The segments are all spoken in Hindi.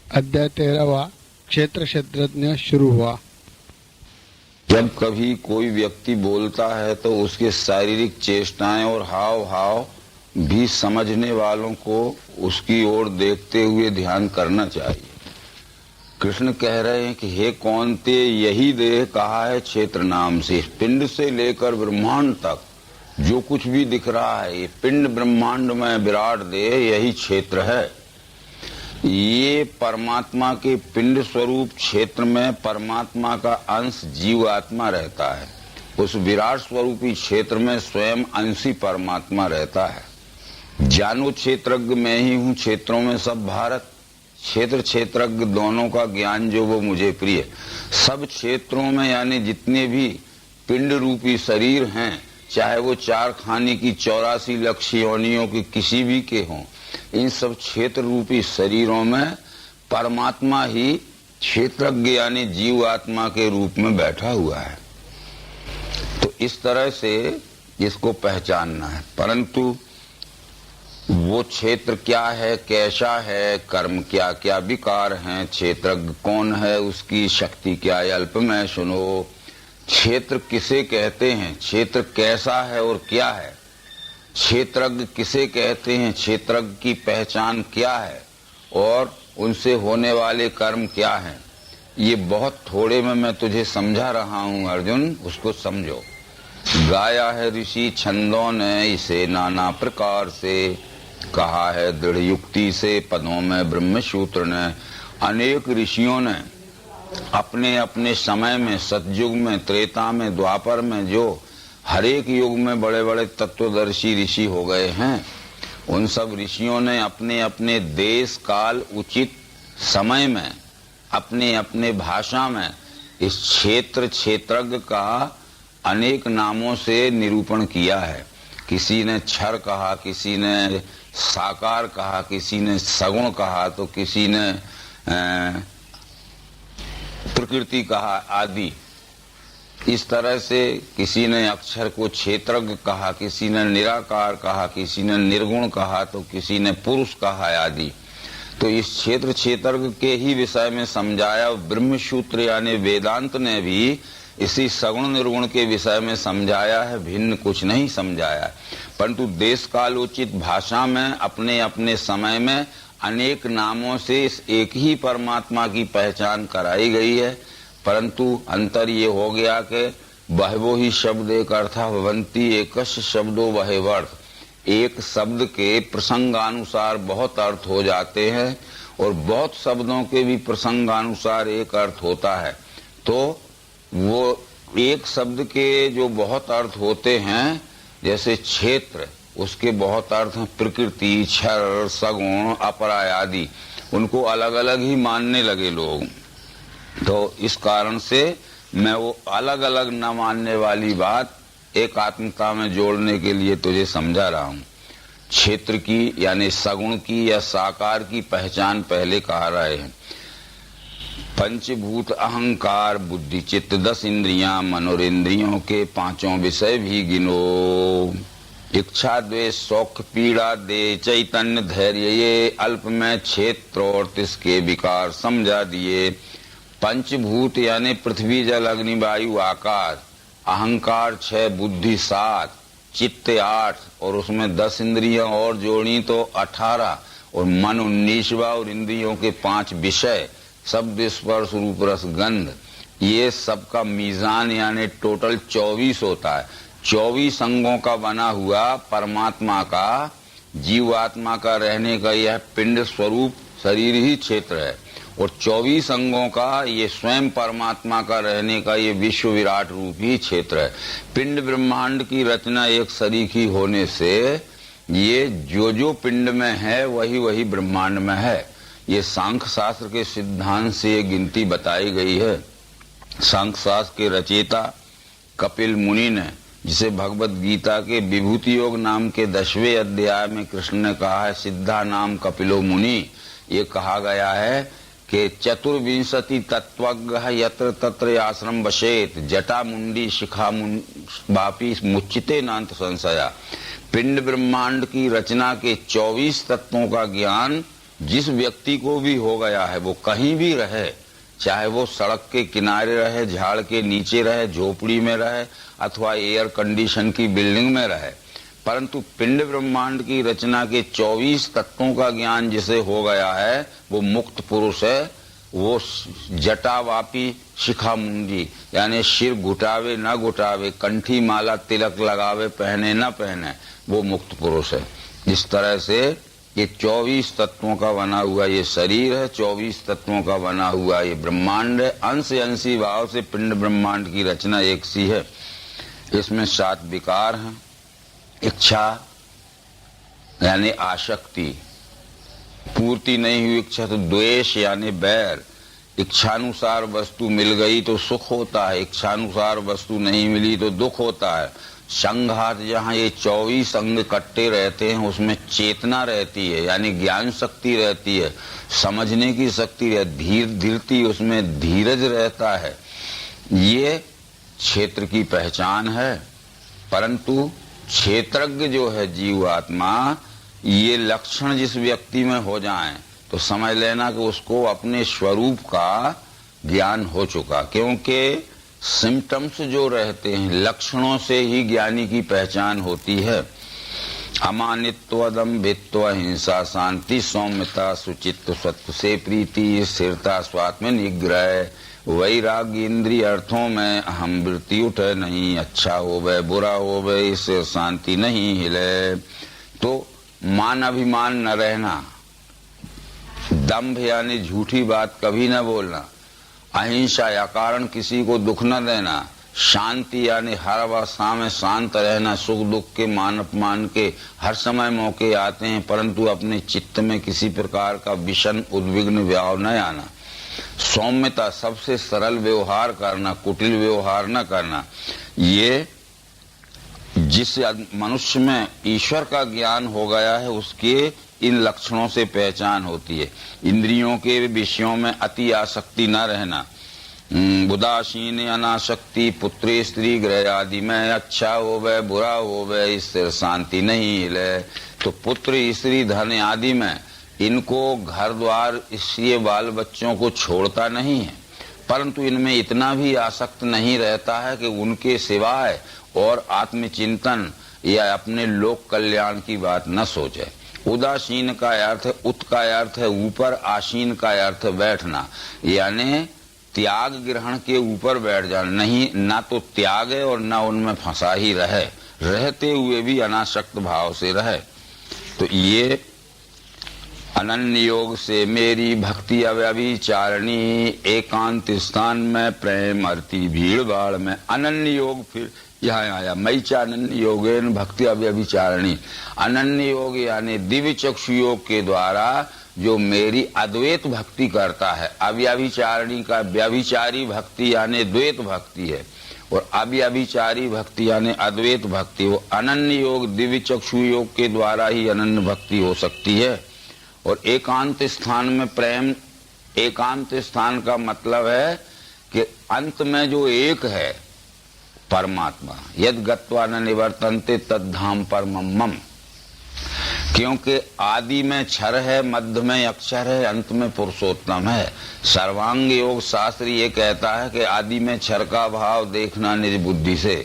अध्याय 13वां क्षेत्र क्षेत्रज्ञ शुरू हुआ। जब कभी कोई व्यक्ति बोलता है तो उसके शारीरिक चेष्टाएं और हाव भाव भी समझने वालों को उसकी ओर देखते हुए ध्यान करना चाहिए। कृष्ण कह रहे हैं कि हे कौन्ते, यही देह कहा है क्षेत्र नाम से। पिंड से लेकर ब्रह्मांड तक जो कुछ भी दिख रहा है, ये पिंड ब्रह्मांड में विराट देह यही क्षेत्र है। ये परमात्मा के पिंड स्वरूप क्षेत्र में परमात्मा का अंश जीव आत्मा रहता है। उस विराट स्वरूपी क्षेत्र में स्वयं अंशी परमात्मा रहता है। जानो क्षेत्रज्ञ मैं ही हूँ, क्षेत्रों में सब भारत। क्षेत्र क्षेत्रज्ञ दोनों का ज्ञान जो वो मुझे प्रिय। सब क्षेत्रों में यानी जितने भी पिंड रूपी शरीर हैं, चाहे वो 4 खाने की 84 लाख योनियों की किसी भी के हों, इन सब क्षेत्र रूपी शरीरों में परमात्मा ही क्षेत्रज्ञ यानी जीव आत्मा के रूप में बैठा हुआ है। तो इस तरह से इसको पहचानना है। परंतु वो क्षेत्र क्या है, कैसा है, कर्म क्या क्या विकार हैं, क्षेत्रज्ञ कौन है, उसकी शक्ति क्या है, अल्प में सुनो। क्षेत्र किसे कहते हैं, क्षेत्र कैसा है और क्या है, क्षेत्रज्ञ किसे कहते हैं, क्षेत्रज्ञ की पहचान क्या है और उनसे होने वाले कर्म क्या हैं, ये बहुत थोड़े में मैं तुझे समझा रहा हूं अर्जुन, उसको समझो। गाया है ऋषि छंदों ने इसे नाना प्रकार से, कहा है दृढ़ युक्ति से पदों में ब्रह्मसूत्र ने। अनेक ऋषियों ने अपने अपने समय में, सतयुग में, त्रेता में, द्वापर में, जो हर एक युग में बड़े बड़े तत्वदर्शी ऋषि हो गए हैं, उन सब ऋषियों ने अपने अपने देश काल उचित समय में अपने अपने भाषा में इस क्षेत्र क्षेत्रज्ञ का अनेक नामों से निरूपण किया है। किसी ने क्षर कहा, किसी ने साकार कहा, किसी ने सगुण कहा, तो किसी ने प्रकृति कहा आदि। इस तरह से किसी ने अक्षर को क्षेत्रज्ञ कहा, किसी ने निराकार कहा, किसी ने निर्गुण कहा, तो किसी ने पुरुष कहा आदि। तो इस क्षेत्र क्षेत्रज्ञ के ही विषय में समझाया। ब्रह्मसूत्र यानी वेदांत ने भी इसी सगुण निर्गुण के विषय में समझाया है, भिन्न कुछ नहीं समझाया। परंतु देश कालोचित भाषा में अपने अपने समय में अनेक नामों से इस एक ही परमात्मा की पहचान कराई गई है। परंतु अंतर ये हो गया कि बहवो ही शब्द एक अर्था भवंती एकश शब्दो बहेवर्थ। एक शब्द के प्रसंगानुसार बहुत अर्थ हो जाते हैं और बहुत शब्दों के भी प्रसंगानुसार एक अर्थ होता है। तो वो एक शब्द के जो बहुत अर्थ होते हैं, जैसे क्षेत्र, उसके बहुत अर्थ हैं प्रकृति, क्षर, सगुण, अपरा आदि। उनको अलग अलग ही मानने लगे लोग। तो इस कारण से मैं वो अलग अलग न मानने वाली बात एक आत्मता में जोड़ने के लिए तुझे समझा रहा हूँ। क्षेत्र की यानी सगुण की या साकार की पहचान पहले कहा रहे हैं। पंचभूत अहंकार बुद्धि चित्त 10 इंद्रियां, मनोरेंद्रियों के 5 विषय भी गिनो। इच्छा द्वेष शौक पीड़ा दे चैतन्य धैर्य, ये अल्प में क्षेत्र और तिसके विकार समझा दिए। पंचभूत यानी पृथ्वी जल अग्नि वायु आकाश, अहंकार 6, बुद्धि 7, चित्त 8 और उसमें 10 इंद्रियां और जोड़ी तो 18 और मन 19वां और इंद्रियों के 5 विषय, शब्द स्पर्श रूप रस गंध, ये सबका मीजान यानी टोटल 24 होता है। 24 अंगों का बना हुआ परमात्मा का, जीवात्मा का रहने का यह पिंड स्वरूप शरीर ही क्षेत्र है और 24 अंगों का ये स्वयं परमात्मा का रहने का ये विश्व विराट रूप ही क्षेत्र है। पिंड ब्रह्मांड की रचना एक सरीखी होने से ये जो पिंड में है वही वही ब्रह्मांड में है। ये सांख्य शास्त्र के सिद्धांत से ये गिनती बताई गई है। सांख्य शास्त्र के रचयिता कपिल मुनि ने, जिसे भगवत गीता के विभूति योग नाम के 10वें अध्याय में कृष्ण ने कहा है सिद्धा नाम कपिलो मुनि, ये कहा गया है कि चतुर्विंशति तत्वज्ञ यत्र तत्र आश्रम बसेत, जटा मुंडी शिखा वापी मुच्चिते नांत संशया। पिंड ब्रह्मांड की रचना के 24 तत्वों का ज्ञान जिस व्यक्ति को भी हो गया है वो कहीं भी रहे, चाहे वो सड़क के किनारे रहे, झाड़ के नीचे रहे, झोपड़ी में रहे अथवा एयर कंडीशन की बिल्डिंग में रहे, परंतु पिंड ब्रह्मांड की रचना के 24 तत्वों का ज्ञान जिसे हो गया है वो मुक्त पुरुष है। वो जटावापी शिखा मुंडी, यानी सिर घुटावे न घुटावे, कंठी माला तिलक लगावे पहने न पहने, वो मुक्त पुरुष है। इस तरह से ये 24 तत्वों का बना हुआ ये शरीर है, 24 तत्वों का बना हुआ ये ब्रह्मांड है। अंश अंशी भाव से पिंड ब्रह्मांड की रचना एक सी है। इसमें 7 विकार हैं। इच्छा यानी आसक्ति, पूर्ति नहीं हुई इच्छा तो द्वेष यानी बैर। इच्छानुसार वस्तु मिल गई तो सुख होता है, इच्छानुसार वस्तु नहीं मिली तो दुख होता है। संघात, जहाँ ये 24 अंग कट्टे रहते हैं उसमें चेतना रहती है, यानी ज्ञान शक्ति रहती है, समझने की शक्ति है, धीरती उसमें धीरज रहता है। ये क्षेत्र की पहचान है। परंतु क्षेत्रज्ञ जो है जीवात्मा, ये लक्षण जिस व्यक्ति में हो जाएं तो समझ लेना कि उसको अपने स्वरूप का ज्ञान हो चुका, क्योंकि सिम्टम्स जो रहते हैं लक्षणों से ही ज्ञानी की पहचान होती है। अमानित्व, अदम्भित्व, हिंसा, शांति, सौम्यता, सुचित्व, सत्व से प्रीति, स्थिरता, स्वात्म निग्रह, वैराग्य, इंद्रिय अर्थों में अहम वृत्ति उठे नहीं, अच्छा होवे बुरा होवे इससे शांति नहीं हिले। तो मान अभिमान न रहना, दंभ यानी झूठी बात कभी न बोलना, अहिंसा या कारण किसी को दुख न देना, शांति यानी हर अवस्था में शांत रहना, सुख दुख के मान अपमान के हर समय मौके आते हैं परंतु अपने चित्त में किसी प्रकार का विषम उद्विग्न भाव न आना। सौम्यता, सबसे सरल व्यवहार करना, कुटिल व्यवहार न करना। ये जिस मनुष्य में ईश्वर का ज्ञान हो गया है उसके इन लक्षणों से पहचान होती है। इंद्रियों के विषयों में अति आसक्ति न रहना, उदासीन अनासक्ति, पुत्री स्त्री गृह आदि में अच्छा होवे बुरा होवे इससे शांति नहीं हिले। तो पुत्र स्त्री धन आदि में इनको घर द्वार इसलिए बाल बच्चों को छोड़ता नहीं है, परंतु इनमें इतना भी आसक्त नहीं रहता है कि उनके सिवाय और आत्मचिंतन या अपने लोक कल्याण की न सोचे। उदासीन का अर्थ, उत का अर्थ है ऊपर, आसीन का अर्थ है बैठना, यानी त्याग ग्रहण के ऊपर बैठ जाना। नहीं, ना तो त्याग है और ना उनमें फंसा ही रहे, रहते हुए भी अनासक्त भाव से रहे। तो ये अनन्य योग से मेरी भक्ति अव्यभिचारिणी, एकांत स्थान में प्रेम अरती भीड़ भाड़ में। अनन्य योग फिर यहाँ आया, मई चानन्य योगेन भक्ति अव्यभिचारिणी। अनन्य योग यानी दिव्य चक्षु योग के द्वारा जो मेरी अद्वैत भक्ति करता है। अव्यभिचारिणी का व्यभिचारी भक्ति यानी द्वैत भक्ति है और अव्यभिचारी भक्ति यानी अद्वैत भक्ति। वो अनन्य योग दिव्य चक्षु योग के द्वारा ही अनन्य भक्ति हो सकती है। और एकांत स्थान में प्रेम, एकांत स्थान का मतलब है कि अंत में जो एक है परमात्मा, यद गत्वा न निवर्तन्ते तद धाम परमम मम। क्योंकि आदि में क्षर है, मध्य में अक्षर है, अंत में पुरुषोत्तम है। सर्वांग योग शास्त्र ये कहता है कि आदि में क्षर का भाव देखना निज बुद्धि से,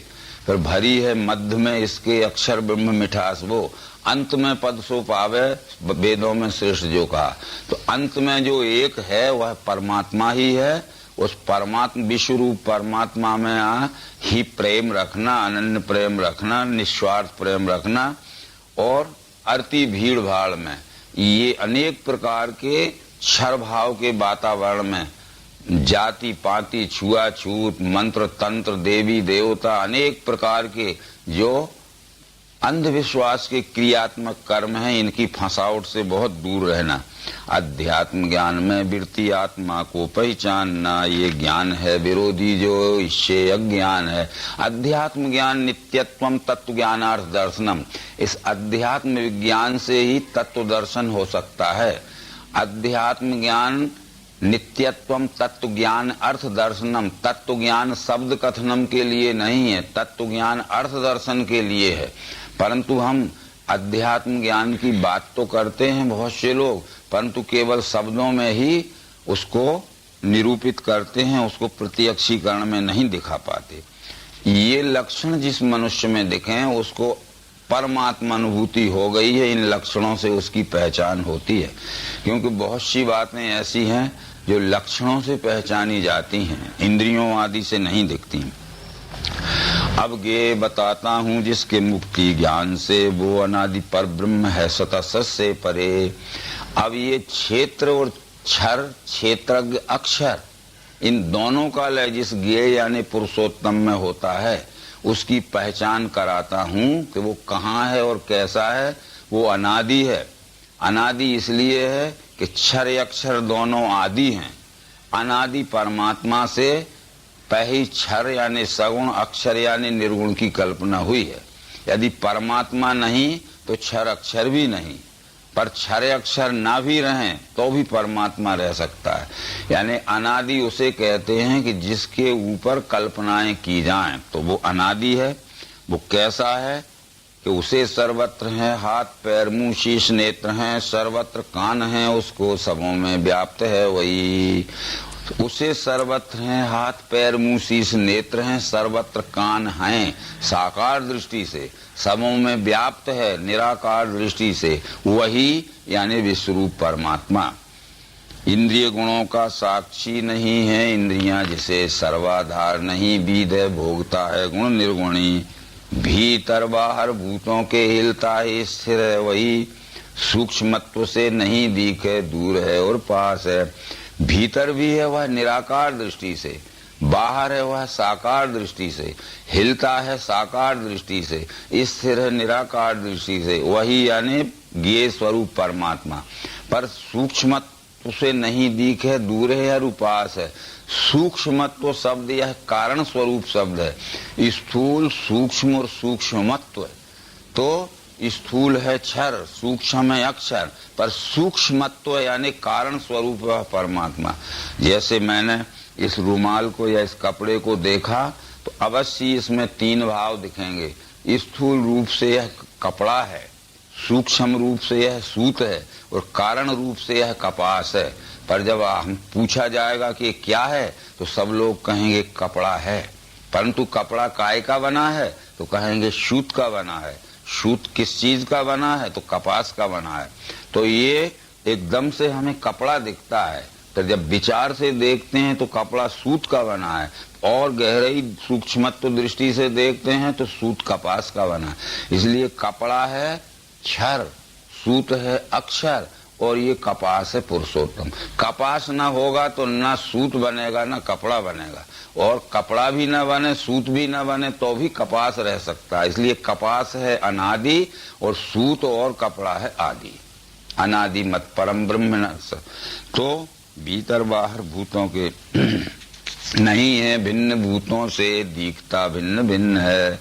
फिर भरी है मध्य में इसके अक्षर ब्रह्म मिठास वो, अंत में पद सो पावे वेदों में श्रेष्ठ जो कहा। तो अंत में जो एक है वह परमात्मा ही है। उस परमात्मा विश्व रूप परमात्मा में ही प्रेम रखना, अनन्य प्रेम रखना, निस्वार्थ प्रेम रखना। और अरती भीड़ भाड़ में ये अनेक प्रकार के क्षर भाव के वातावरण में जाति पाति छुआछूत मंत्र तंत्र देवी देवता अनेक प्रकार के जो अंधविश्वास के क्रियात्मक कर्म हैं इनकी फंसावट से बहुत दूर रहना। अध्यात्म ज्ञान में वृत्ति आत्मा को पहचानना, ये ज्ञान है विरोधी जो इससे अज्ञान है। अध्यात्म ज्ञान नित्यत्वम तत्व ज्ञानार्थ दर्शनम, इस अध्यात्म विज्ञान से ही तत्व दर्शन हो सकता है। अध्यात्म ज्ञान नित्यत्वम तत्व ज्ञान अर्थ दर्शनम, तत्व ज्ञान शब्द कथनम के लिए नहीं है, तत्व ज्ञान अर्थ दर्शन के लिए है। परंतु हम अध्यात्म ज्ञान की बात तो करते हैं बहुत से लोग, परंतु केवल शब्दों में ही उसको निरूपित करते हैं, उसको प्रत्यक्षीकरण में नहीं दिखा पाते। ये लक्षण जिस मनुष्य में दिखे हैं उसको परमात्मा अनुभूति हो गई है, इन लक्षणों से उसकी पहचान होती है। क्योंकि बहुत सी बातें ऐसी हैं जो लक्षणों से पहचानी जाती हैं, इंद्रियों आदि से नहीं दिखती। अब गे बताता हूँ जिसके मुक्ति ज्ञान से, वो अनादि पर ब्रह्म है सतत सत से परे। अब ये क्षेत्र और क्षर, क्षेत्रज्ञ अक्षर, इन दोनों का लय जिस ज्ञेय यानी पुरुषोत्तम में होता है उसकी पहचान कराता हूँ कि वो कहाँ है और कैसा है। वो अनादि है। अनादि इसलिए है कि क्षर अक्षर दोनों आदि हैं। अनादि परमात्मा से पहले क्षर यानी सगुण, अक्षर यानी निर्गुण की कल्पना हुई है। यदि परमात्मा नहीं तो क्षर अक्षर भी नहीं, पर क्षर अक्षर ना भी रहें तो भी परमात्मा रह सकता है। यानी अनादि उसे कहते हैं कि जिसके ऊपर कल्पनाएं की जाएं तो वो अनादि है। वो कैसा है कि उसे सर्वत्र है, हाथ पैर मुंह शीश नेत्र हैं, सर्वत्र कान हैं, उसको सबों में व्याप्त है वही। उसे सर्वत्र हैं, हाथ पैर मुंह शीश नेत्र हैं, सर्वत्र कान हैं साकार दृष्टि से, सबों में व्याप्त है निराकार दृष्टि से, वही यानी विश्वरूप परमात्मा। इंद्रिय गुणों का साक्षी नहीं है, इंद्रियां जिसे सर्वाधार नहीं, बीद है भोगता है गुण निर्गुणी, भीतर बाहर भूतों के हिलता है स्थिर है वही, सूक्ष्मत्व से नहीं दिखे दूर है और पास है। भीतर भी है वह निराकार दृष्टि से, बाहर है वह साकार दृष्टि से, हिलता है साकार दृष्टि से, स्थिर है निराकार दृष्टि से, वही यानी ज्ञेय स्वरूप परमात्मा। पर सूक्ष्मत्व से नहीं दिखे दूर है और उपास है। सूक्ष्मत्व शब्द यह कारण स्वरूप शब्द है। स्थूल सूक्ष्म और सूक्ष्मत्व, तो स्थूल है क्षर, सूक्ष्म है अक्षर, पर सूक्ष्मत्व यानी कारण स्वरूप है परमात्मा। जैसे मैंने इस रुमाल को या इस कपड़े को देखा तो अवश्य इसमें तीन भाव दिखेंगे। स्थूल रूप से यह कपड़ा है, सूक्ष्म रूप से यह सूत है और कारण रूप से यह कपास है। पर जब हम पूछा जाएगा कि क्या है तो सब लोग कहेंगे कपड़ा है। परंतु कपड़ा काय का बना है तो कहेंगे सूत का बना है। सूत किस चीज का बना है तो कपास का बना है। तो ये एकदम से हमें कपड़ा दिखता है, तो जब विचार से देखते हैं तो कपड़ा सूत का बना है, और गहराई सूक्ष्मत्व दृष्टि से देखते हैं तो सूत कपास का बना है। इसलिए कपड़ा है क्षर, सूत है अक्षर, और ये कपास है पुरुषोत्तम। कपास ना होगा तो ना सूत बनेगा ना कपड़ा बनेगा, और कपड़ा भी ना बने सूत भी ना बने तो भी कपास रह सकता है। इसलिए कपास है अनादि और सूत और कपड़ा है आदि। अनादि मत परम ब्रह्म। तो भीतर बाहर भूतों के नहीं है, भिन्न भूतों से दिखता भिन्न भिन्न है।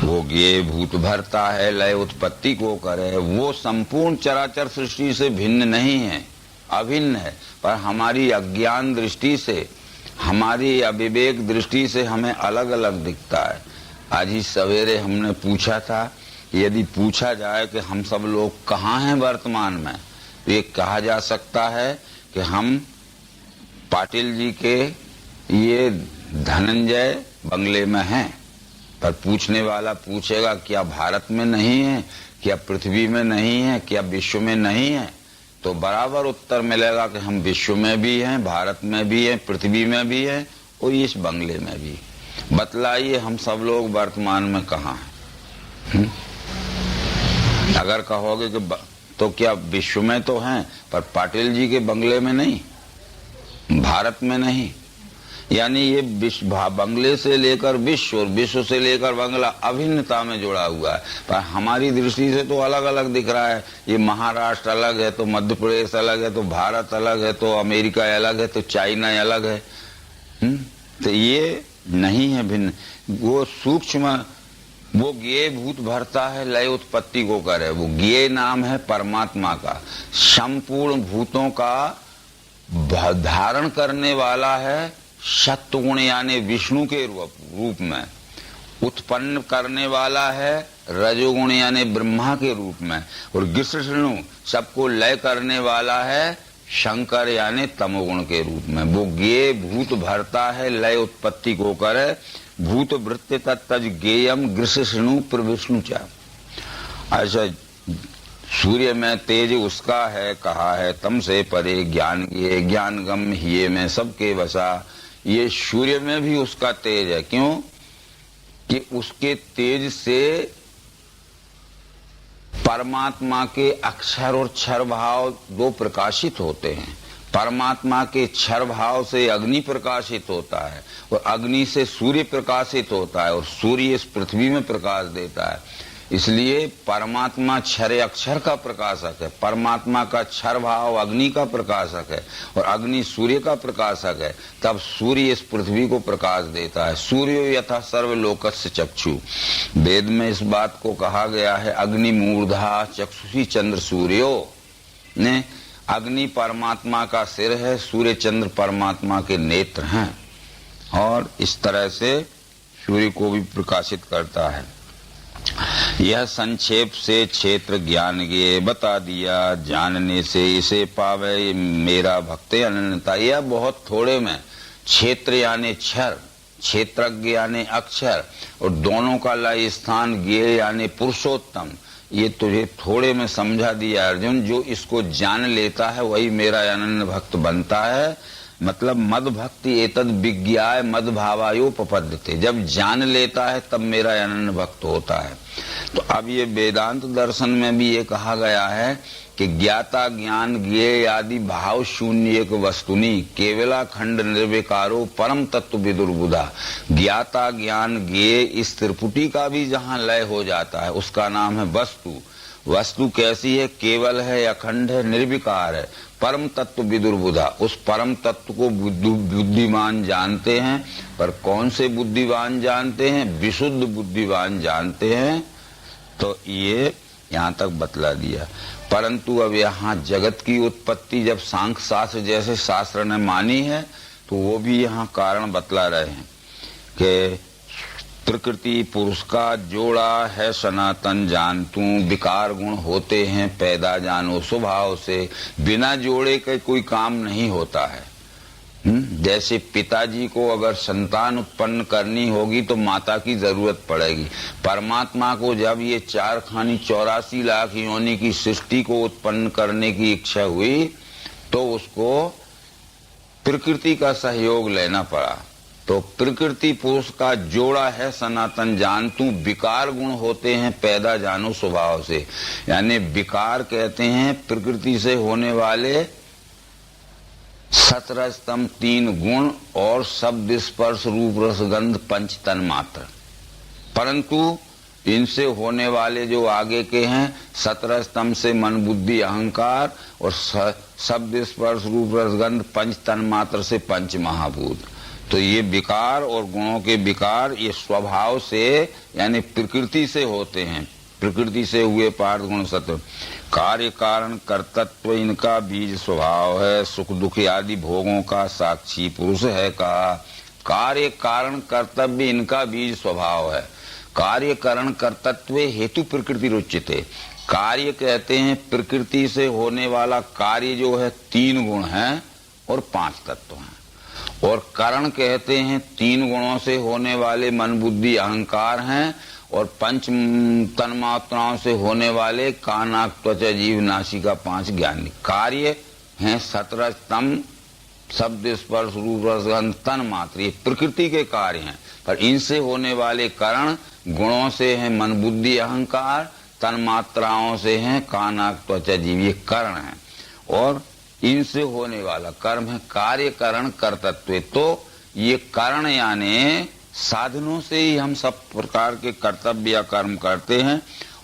वो ज्ञेय भूत भरता है, लय उत्पत्ति को करे। वो संपूर्ण चराचर सृष्टि से भिन्न नहीं है, अभिन्न है, पर हमारी अज्ञान दृष्टि से, हमारी अविवेक दृष्टि से हमें अलग अलग दिखता है। आज ही सवेरे हमने पूछा था, यदि पूछा जाए कि हम सब लोग कहाँ हैं वर्तमान में, तो ये कहा जा सकता है कि हम पाटिल जी के ये धनंजय बंगले में हैं। पर पूछने वाला पूछेगा क्या भारत में नहीं है, क्या पृथ्वी में नहीं है, क्या विश्व में नहीं है, तो बराबर उत्तर मिलेगा कि हम विश्व में भी हैं, भारत में भी हैं, पृथ्वी में भी हैं और इस बंगले में भी। बतलाइए हम सब लोग वर्तमान में कहाँ हैं? अगर कहोगे कि तो क्या विश्व में तो हैं, पर पाटिल जी के बंगले में नहीं, भारत में नहीं। यानी ये बंगले से लेकर विश्व और विश्व से लेकर बंगला अभिन्नता में जुड़ा हुआ है, पर हमारी दृष्टि से तो अलग अलग दिख रहा है। ये महाराष्ट्र अलग है तो मध्य प्रदेश अलग है, तो भारत अलग है, तो अमेरिका अलग है, तो चाइना अलग है। तो ये नहीं है भिन्न। वो सूक्ष्म, वो ज्ञेय भूत भरता है, लय उत्पत्ति को करे। वो ज्ञेय नाम है परमात्मा का, संपूर्ण भूतों का धारण करने वाला है सत्वगुण यानी विष्णु के रूप में। उत्पन्न करने वाला है रजोगुण यानी ब्रह्मा के रूप में, और गृष्णु सबको लय करने वाला है शंकर यानी तमोगुण के रूप में। वो ज्ञेय भूत भरता है, लय उत्पत्ति को करे, भूत वृत्ति तत्तज ज्ञेयम गृष्णु प्रविष्णु चा। ऐसा सूर्य में तेज उसका है, कहा है तम से परे ज्ञान ये ज्ञान गम हिये में सबके बसा। ये सूर्य में भी उसका तेज है, क्यों कि उसके तेज से परमात्मा के अक्षर और क्षर भाव दो प्रकाशित होते हैं। परमात्मा के क्षर भाव से अग्नि प्रकाशित होता है, और अग्नि से सूर्य प्रकाशित होता है, और सूर्य इस पृथ्वी में प्रकाश देता है। इसलिए परमात्मा क्षर अक्षर का प्रकाशक है, परमात्मा का क्षर भाव अग्नि का प्रकाशक है, और अग्नि सूर्य का प्रकाशक है। तब सूर्य इस पृथ्वी को प्रकाश देता है। सूर्यो यथा सर्वलोकस्य चक्षु, वेद में इस बात को कहा गया है, अग्नि मूर्धा चक्षुषी चंद्र सूर्यो ने। अग्नि परमात्मा का सिर है, सूर्य चंद्र परमात्मा के नेत्र हैं, और इस तरह से सूर्य को भी प्रकाशित करता है। यह संक्षेप से क्षेत्र ज्ञान ये बता दिया, जानने से इसे पावे मेरा भक्त अनन्यता। यह बहुत थोड़े में क्षेत्र यानी क्षर, क्षेत्रज्ञ यानी अक्षर, और दोनों का लय स्थान ज्ञेय यानी पुरुषोत्तम, ये तुझे थोड़े में समझा दिया अर्जुन। जो इसको जान लेता है वही मेरा अनन्य भक्त बनता है। मतलब मद भक्ति एतद विज्ञाय मद भावायोपपद्यते, जब जान लेता है तब मेरा अनन्य भक्त होता है। तो अब ये वेदांत दर्शन में भी ये कहा गया है कि ज्ञाता ज्ञान ज्ञेय आदि भाव शून्य एक वस्तुनि केवला खंड निर्विकारो परम तत्व विदुर्बुधा। ज्ञाता ज्ञान ज्ञेय इस त्रिपुटी का भी जहाँ लय हो जाता है उसका नाम है वस्तु। वस्तु कैसी है? केवल है, अखंड है, निर्विकार है, परम तत्व विदुर्बुधा। उस परम तत्व को बुद्धिमान जानते हैं, पर कौन से बुद्धिमान जानते हैं? विशुद्ध बुद्धिमान जानते हैं। तो ये यहाँ तक बतला दिया। परंतु अब यहाँ जगत की उत्पत्ति जब सांख्य शास्त्र जैसे शास्त्र ने मानी है, तो वो भी यहाँ कारण बतला रहे हैं कि प्रकृति पुरुष का जोड़ा है सनातन जान तू, विकार गुण होते हैं पैदा जानो स्वभाव से। बिना जोड़े के कोई काम नहीं होता है। जैसे पिताजी को अगर संतान उत्पन्न करनी होगी तो माता की जरूरत पड़ेगी। परमात्मा को जब ये 84 लाख योनि की सृष्टि को उत्पन्न करने की इच्छा हुई तो उसको प्रकृति का सहयोग लेना पड़ा। तो प्रकृति पुरुष का जोड़ा है सनातन जान तू, विकार गुण होते हैं पैदा जानो स्वभाव से। यानी विकार कहते हैं प्रकृति से होने वाले 17 स्तंभ 3 गुण और शब्द स्पर्श रूप रस गंध पंच तन मात्र। परंतु इनसे होने वाले जो आगे के हैं 17 स्तंभ से मन बुद्धि अहंकार, और शब्द स्पर्श रूप रस गंध पंच तन मात्र से पंच महाभूत। तो ये विकार और गुणों के विकार ये स्वभाव से यानी प्रकृति से होते हैं। प्रकृति से हुए पार्थ गुण सत्व। कार्य कारण कर्तत्व इनका बीज स्वभाव है, सुख दुख आदि भोगों का साक्षी पुरुष है कहा। कार्य कारण कर्तव्य इनका बीज स्वभाव है। कार्य कारण कर्तत्व हेतु प्रकृति रुचिते। कार्य कहते हैं प्रकृति से होने वाला कार्य जो है 3 गुण है और 5 तत्व हैं। और करण कहते हैं 3 गुणों से होने वाले मन बुद्धि अहंकार हैं, और 5 तन्मात्राओं से होने वाले कान आंख त्वचा जीव नासिका 5 ज्ञानी। कार्य हैं 17 स्तंभ शब्द स्पर्श रूप रस गंध तन मात्र, ये प्रकृति के कार्य हैं। पर इनसे होने वाले करण गुणों से हैं मन बुद्धि अहंकार, तन्मात्राओं से हैं कान आंख त्वचा जीव, ये करण हैं। और इनसे होने वाला कर्म है कार्य करण कर्तत्व। तो ये करण यानी साधनों से ही हम सब प्रकार के कर्तव्य या कर्म करते हैं,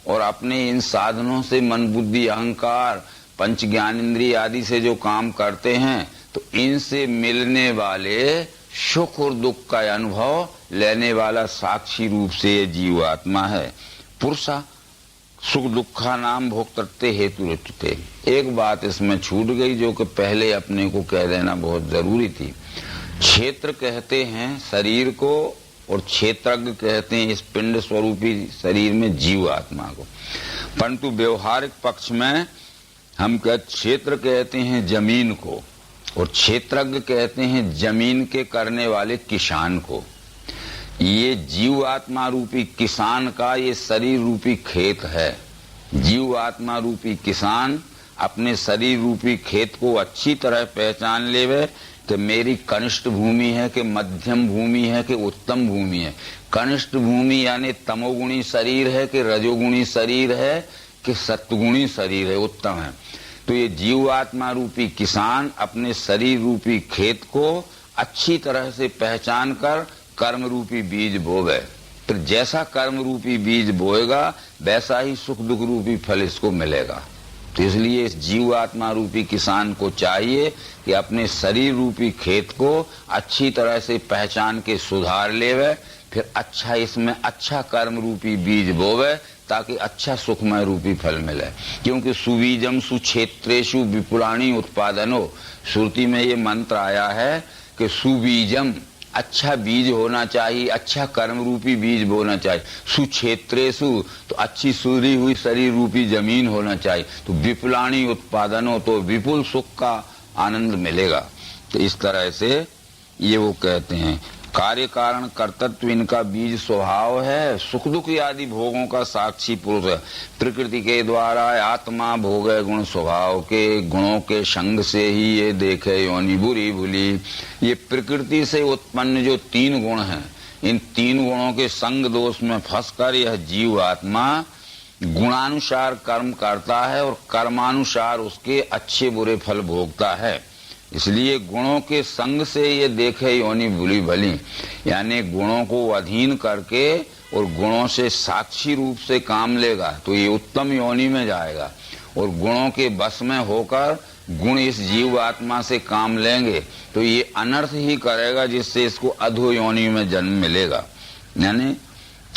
और अपने इन साधनों से मन बुद्धि अहंकार पंच ज्ञान इंद्रिय आदि से जो काम करते हैं, तो इनसे मिलने वाले सुख और दुख का अनुभव लेने वाला साक्षी रूप से ये जीवात्मा है। पुरुषा सुख दुखा नाम भोक्तृत्व हेतु रुचते। एक बात इसमें छूट गई जो कि पहले अपने को कह देना बहुत जरूरी थी। क्षेत्र कहते हैं शरीर को और क्षेत्रज्ञ कहते हैं इस पिंड स्वरूपी शरीर में जीव आत्मा को। परंतु व्यवहारिक पक्ष में हम क्षेत्र कहते हैं जमीन को और क्षेत्रज्ञ कहते हैं जमीन के करने वाले किसान को। ये जीव आत्मा रूपी किसान का ये शरीर रूपी खेत है। जीव आत्मा रूपी किसान अपने शरीर रूपी खेत को अच्छी तरह पहचान लेवे कि मेरी कनिष्ठ भूमि है कि मध्यम भूमि है कि उत्तम भूमि है। कनिष्ठ भूमि यानी तमोगुणी शरीर है कि रजोगुणी शरीर है कि सत्वगुणी शरीर है, उत्तम है। तो ये जीव आत्मा रूपी किसान अपने शरीर रूपी खेत को अच्छी तरह से पहचान कर कर्म रूपी बीज बोवे। फिर जैसा कर्म रूपी बीज बोएगा वैसा ही सुख दुख रूपी फल इसको मिलेगा। तो इसलिए इस जीव आत्मा रूपी किसान को चाहिए कि अपने शरीर रूपी खेत को अच्छी तरह से पहचान के सुधार लेवे, फिर अच्छा इसमें अच्छा कर्म रूपी बीज बोवे ताकि अच्छा सुखमय रूपी फल मिले। क्योंकि सुबीजम सुक्षेत्रेषु विपुलानि उत्पादनो, श्रुति में ये मंत्र आया है कि सुबीजम अच्छा बीज होना चाहिए, अच्छा कर्म रूपी बीज बोना चाहिए। सुक्षेत्रेषु तो अच्छी सूरी हुई शरीर रूपी जमीन होना चाहिए। तो विपुलानि उत्पादनों तो विपुल सुख का आनंद मिलेगा। तो इस तरह से ये वो कहते हैं कार्य कारण कर्तृत्व इनका बीज स्वभाव है। सुख दुख आदि भोगों का साक्षी पुरुष है। प्रकृति के द्वारा आत्मा भोगे गुण स्वभाव के, गुणों के संग से ही ये देखे योनि बुरी भूली। ये प्रकृति से उत्पन्न जो तीन गुण हैं, इन तीन गुणों के संग दोष में फंसकर यह जीव आत्मा गुणानुसार कर्म करता है और कर्मानुसार उसके अच्छे बुरे फल भोगता है। इसलिए गुणों के संग से ये देखे योनि बुरी भली, यानी गुणों को अधीन करके और गुणों से साक्षी रूप से काम लेगा तो ये उत्तम योनि में जाएगा। और गुणों के बस में होकर गुण इस जीव आत्मा से काम लेंगे तो ये अनर्थ ही करेगा, जिससे इसको अधो योनि में जन्म मिलेगा। यानी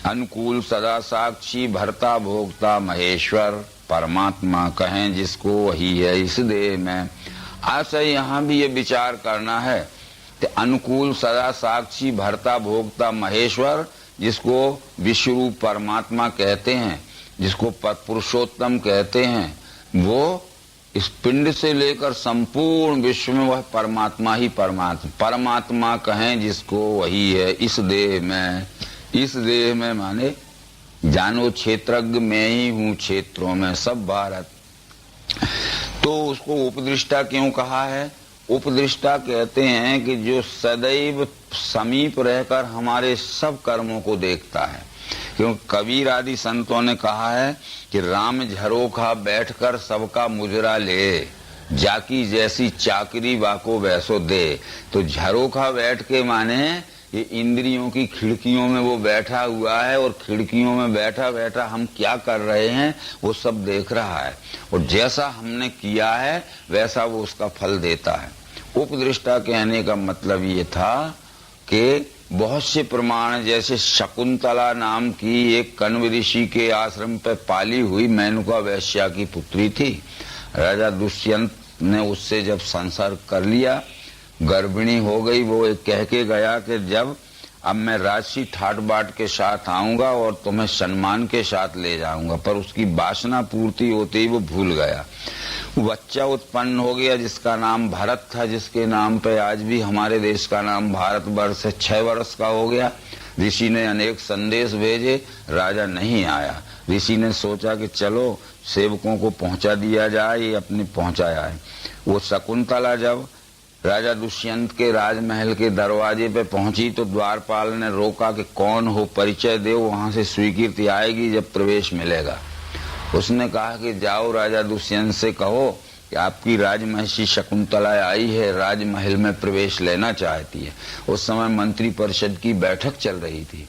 अनुकूल सदा साक्षी भरता भोगता महेश्वर परमात्मा कहें जिसको वही है इस देह में। आज यहाँ भी ये विचार करना है कि अनुकूल सदा साक्षी भरता भोगता महेश्वर, जिसको विश्वरूप परमात्मा कहते हैं, जिसको पुरुषोत्तम कहते हैं, वो इस पिंड से लेकर संपूर्ण विश्व में वह परमात्मा ही परमात्मा कहें जिसको वही है इस देह में। इस देह में माने जानो क्षेत्रज्ञ मैं ही हूँ क्षेत्रों में सब भारत। तो उसको उपदृष्टा क्यों कहा है? उपदृष्टा कहते हैं कि जो सदैव समीप रहकर हमारे सब कर्मों को देखता है। क्योंकि कबीर आदि संतों ने कहा है कि राम झरोखा बैठकर सबका मुजरा ले, जाकी जैसी चाकरी बाको वैसो दे। तो झरोखा बैठ के माने ये इंद्रियों की खिड़कियों में वो बैठा हुआ है और खिड़कियों में बैठा बैठा हम क्या कर रहे हैं वो सब देख रहा है, और जैसा हमने किया है वैसा वो उसका फल देता है। उपदृष्टा कहने का मतलब ये था कि बहुत से प्रमाण, जैसे शकुंतला नाम की एक कण्व ऋषि के आश्रम पर पाली हुई मेनका वैश्या की पुत्री थी। राजा दुष्यंत ने उससे जब संसर्ग कर लिया, गर्भिणी हो गई, वो एक कह के गया कि जब अब मैं राशि ठाट बाट के साथ आऊंगा और तुम्हें सम्मान के साथ ले जाऊंगा, पर उसकी वासना पूर्ति होते ही वो भूल गया। बच्चा उत्पन्न हो गया जिसका नाम भरत था, जिसके नाम पे आज भी हमारे देश का नाम भारतवर्ष है। 6 वर्ष का हो गया। ऋषि ने अनेक संदेश भेजे, राजा नहीं आया। ऋषि ने सोचा कि चलो सेवकों को पहुंचा दिया जाए, ये अपने पहुंचाया है। वो शकुंतला जब राजा दुष्यंत के राजमहल के दरवाजे पे पहुंची तो द्वारपाल ने रोका कि कौन हो, परिचय दो, वहां से स्वीकृति आएगी जब प्रवेश मिलेगा। उसने कहा कि जाओ राजा दुष्यंत से कहो कि आपकी राजमहिषी शकुंतला आई है, राजमहल में प्रवेश लेना चाहती है। उस समय मंत्री परिषद की बैठक चल रही थी।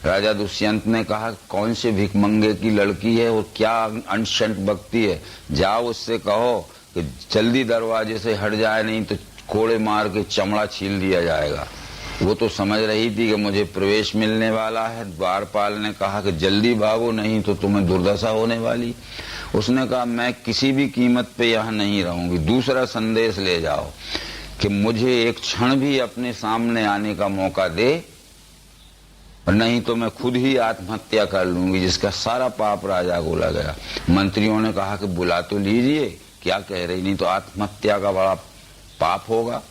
राजा दुष्यंत ने कहा कौन से भिखमंगे की लड़की है और क्या अनशंत भक्ति है, जाओ उससे कहो कि जल्दी दरवाजे से हट जाए, नहीं तो कोड़े मार के चमड़ा छील दिया जाएगा। वो तो समझ रही थी कि मुझे प्रवेश मिलने वाला है। द्वारपाल ने कहा कि जल्दी भागो, नहीं तो तुम्हें दुर्दशा होने वाली। उसने कहा मैं किसी भी कीमत पे यहाँ नहीं रहूंगी, दूसरा संदेश ले जाओ कि मुझे एक क्षण भी अपने सामने आने का मौका दे और नहीं तो मैं खुद ही आत्महत्या कर लूंगी, जिसका सारा पाप राजा को लगेगा। मंत्रियों ने कहा कि बुला तो लीजिए, क्या कह रही, नहीं तो आत्महत्या का बड़ा पाप होगा।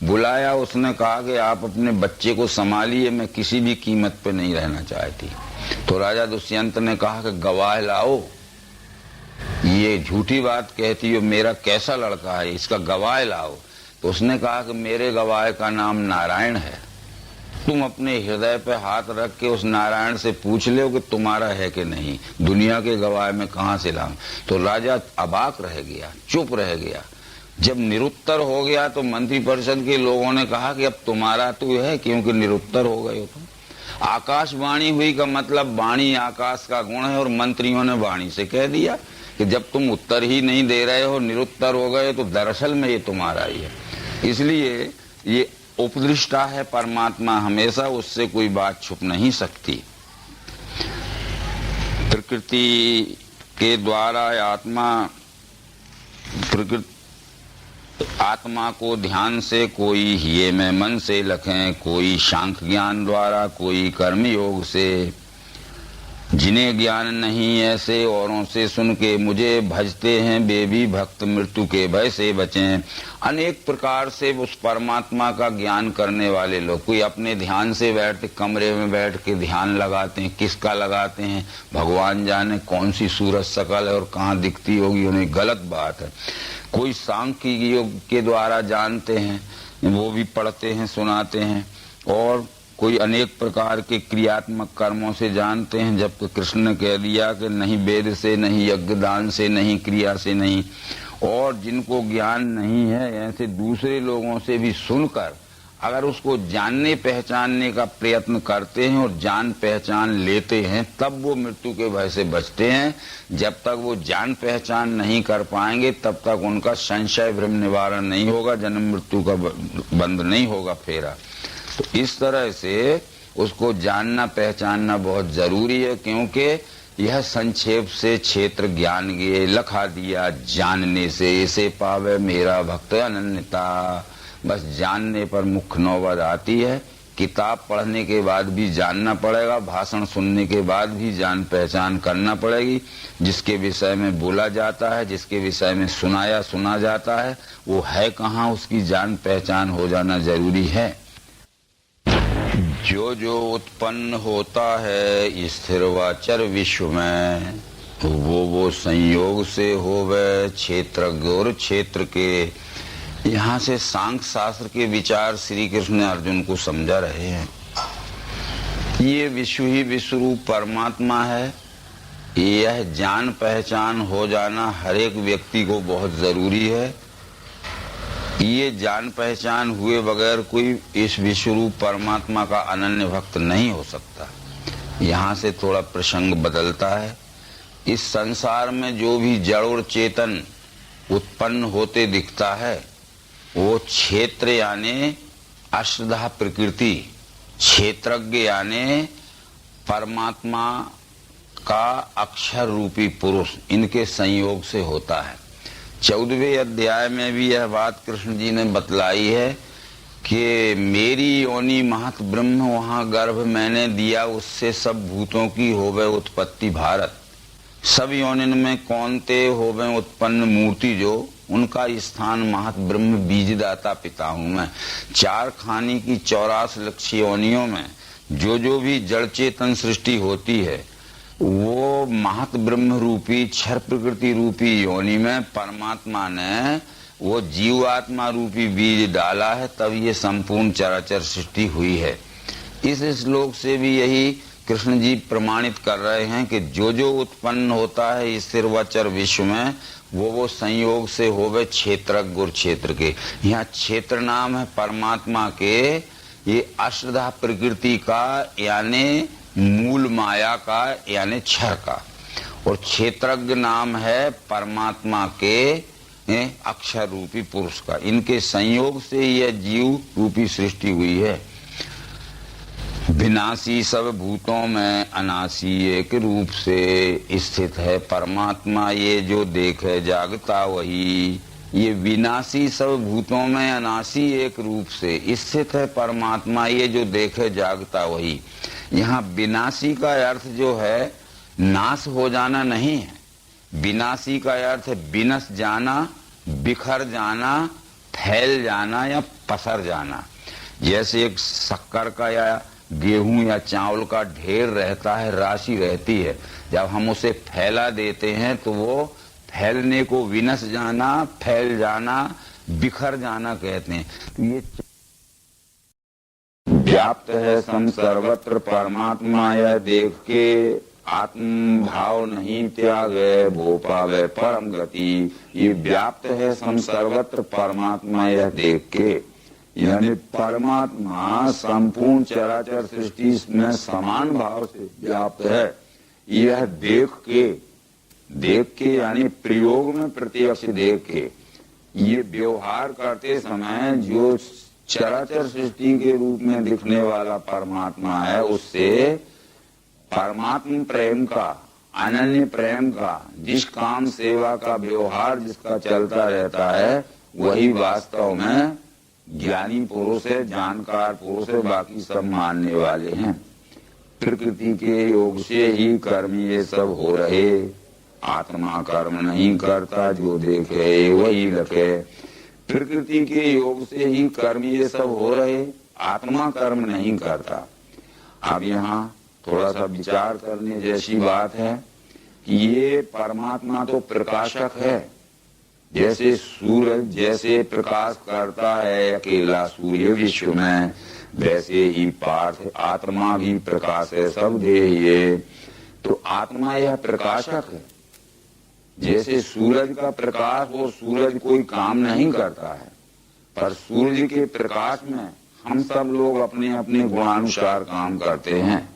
बुलाया, उसने कहा कि आप अपने बच्चे को संभालिए, मैं किसी भी कीमत पे नहीं रहना चाहती। तो राजा दुष्यंत ने कहा कि गवाह लाओ, ये झूठी बात कहती हो, मेरा कैसा लड़का है, इसका गवाह लाओ। तो उसने कहा कि मेरे गवाह का नाम नारायण है, तुम अपने हृदय पे हाथ रख के उस नारायण से पूछ लो कि तुम्हारा है कि नहीं, दुनिया के गवाह में कहां से लाऊं। तो राजा अबाक रह गया, चुप रह गया। जब निरुत्तर हो गया तो मंत्रिपरिषद के लोगों ने कहा कि अब तुम्हारा तो है, क्योंकि निरुत्तर हो गए हो तुम। आकाशवाणी हुई का मतलब वाणी आकाश का गुण है, और मंत्रियों ने वाणी से कह दिया कि जब तुम उत्तर ही नहीं दे रहे हो, निरुत्तर हो गए, तो दरअसल में ये तुम्हारा ही है। इसलिए ये उपदृष्टा है परमात्मा, हमेशा उससे कोई बात छुप नहीं सकती। प्रकृति के द्वारा आत्मा को ध्यान से, कोई हिये में मन से लखें, कोई सांख्य ज्ञान द्वारा, कोई कर्म योग से। जिन्हें ज्ञान नहीं ऐसे औरों से सुन के मुझे भजते हैं, वे भी भक्त मृत्यु के भय से बचें। अनेक प्रकार से उस परमात्मा का ज्ञान करने वाले लोग, कोई अपने ध्यान से बैठते, कमरे में बैठ के ध्यान लगाते हैं, किसका लगाते हैं भगवान जाने, कौन सी सूरज सकल है और कहाँ दिखती होगी, उन्हें गलत बात है। कोई सांख्य योग के द्वारा जानते हैं, वो भी पढ़ते हैं, सुनाते हैं, और कोई अनेक प्रकार के क्रियात्मक कर्मों से जानते हैं, जबकि कृष्ण ने कह दिया कि नहीं वेद से, नहीं यज्ञ दान से, नहीं क्रिया से नहीं। और जिनको ज्ञान नहीं है, ऐसे दूसरे लोगों से भी सुनकर अगर उसको जानने पहचानने का प्रयत्न करते हैं और जान पहचान लेते हैं, तब वो मृत्यु के भय से बचते हैं। जब तक वो जान पहचान नहीं कर पाएंगे, तब तक उनका संशय भ्रम निवारण नहीं होगा, जन्म मृत्यु का बंद नहीं होगा फेरा। तो इस तरह से उसको जानना पहचानना बहुत जरूरी है, क्योंकि यह संक्षेप से क्षेत्र ज्ञान गे लखा दिया, जानने से इसे पावे मेरा भक्त अनन्यता। बस जानने पर मुख्य नौबत आती है। किताब पढ़ने के बाद भी जानना पड़ेगा, भाषण सुनने के बाद भी जान पहचान करना पड़ेगी। जिसके विषय में बोला जाता है, जिसके विषय में सुना जाता है, वो है कहाँ, उसकी जान पहचान हो जाना जरूरी है। जो जो उत्पन्न होता है स्थिर वाचर विश्व में, वो संयोग से होवे क्षेत्रज्ञ और क्षेत्र के। यहाँ से सांख्य शास्त्र के विचार श्री कृष्ण अर्जुन को समझा रहे हैं। ये विश्व ही विश्वरूप परमात्मा है, यह जान पहचान हो जाना हर एक व्यक्ति को बहुत जरूरी है। ये जान पहचान हुए बगैर कोई इस विश्वरूप परमात्मा का अनन्य भक्त नहीं हो सकता। यहाँ से थोड़ा प्रसंग बदलता है। इस संसार में जो भी जड़ और चेतन उत्पन्न होते दिखता है, वो क्षेत्र यानी अष्टधा प्रकृति, क्षेत्रज्ञ यानी परमात्मा का अक्षर रूपी पुरुष, इनके संयोग से होता है। 14वें अध्याय में भी यह बात कृष्ण जी ने बतलाई है कि मेरी योनि महत ब्रह्म, वहां गर्भ मैंने दिया, उससे सब भूतों की होवे उत्पत्ति भारत। सब योनिन में कौनते होवे उत्पन्न मूर्ति जो, उनका स्थान महत ब्रह्म बीजदाता पिता हूं मैं। 4 खानी की 84 लक्ष योनियों में जो भी जड़ चेतन सृष्टि होती है, वो महत ब्रह्म रूपी क्षर प्रकृति रूपी योनि में परमात्मा ने वो जीवात्मा रूपी बीज डाला है, तब ये संपूर्ण चराचर सृष्टि हुई है। इस श्लोक से भी यही कृष्ण जी प्रमाणित कर रहे हैं कि जो उत्पन्न होता है इस स्थिरवचर विश्व में, वो संयोग से होवे क्षेत्रज्ञ और क्षेत्र के। यहाँ क्षेत्र नाम है परमात्मा के, ये अष्टधा प्रकृति का यानी मूल माया का यानी क्षर का, और क्षेत्रज्ञ नाम है परमात्मा के अक्षर रूपी पुरुष का। इनके संयोग से यह जीव रूपी सृष्टि हुई है। विनाशी सब भूतों में अनाशी एक रूप से स्थित है परमात्मा, ये जो देखे जागता वही। ये विनाशी सब भूतों में अनाशी एक रूप से स्थित है परमात्मा, ये जो देखे जागता वही। यहाँ विनाशी का अर्थ जो है नाश हो जाना नहीं है, विनाशी का अर्थ है विनश जाना, बिखर जाना, फैल जाना या पसर जाना। जैसे एक शक्कर का या गेहूं या चावल का ढेर रहता है, राशि रहती है, जब हम उसे फैला देते हैं तो वो फैलने को विनश जाना, फैल जाना, बिखर जाना कहते हैं। तो ये व्याप्त है सम सर्वत्र परमात्मा, यह देख के आत्म भाव नहीं त्यागे भो पावे परम गति। ये व्याप्त है सम सर्वत्र परमात्मा, यह देख के, यानी परमात्मा संपूर्ण चराचर सृष्टि में समान भाव से व्याप्त है। यह देख के यानी प्रयोग में प्रत्यक्ष देख के, ये व्यवहार करते समय जो चराचर सृष्टि के रूप में दिखने वाला परमात्मा है, उससे परमात्मा प्रेम का, अनन्य प्रेम का, जिस काम सेवा का व्यवहार जिसका चलता रहता है, वही वास्तव में ज्ञानी पुरुष है, जानकार पुरुष है, बाकी सब मानने वाले हैं। प्रकृति के योग से ही कर्म ये सब हो रहे, आत्मा कर्म नहीं करता, जो देखे वही लखे। प्रकृति के योग से ही कर्म ये सब हो रहे, आत्मा कर्म नहीं करता। अब यहाँ थोड़ा सा विचार करने जैसी बात है कि ये परमात्मा तो प्रकाशक है, जैसे सूरज जैसे प्रकाश करता है अकेला सूर्य विश्व में, वैसे ही पार्थ आत्मा भी प्रकाश है, सब देह। तो आत्मा यह प्रकाशक है, जैसे सूरज का प्रकाश, वो सूरज कोई काम नहीं करता है, पर सूर्य के प्रकाश में हम सब लोग अपने अपने गुणानुसार काम करते हैं।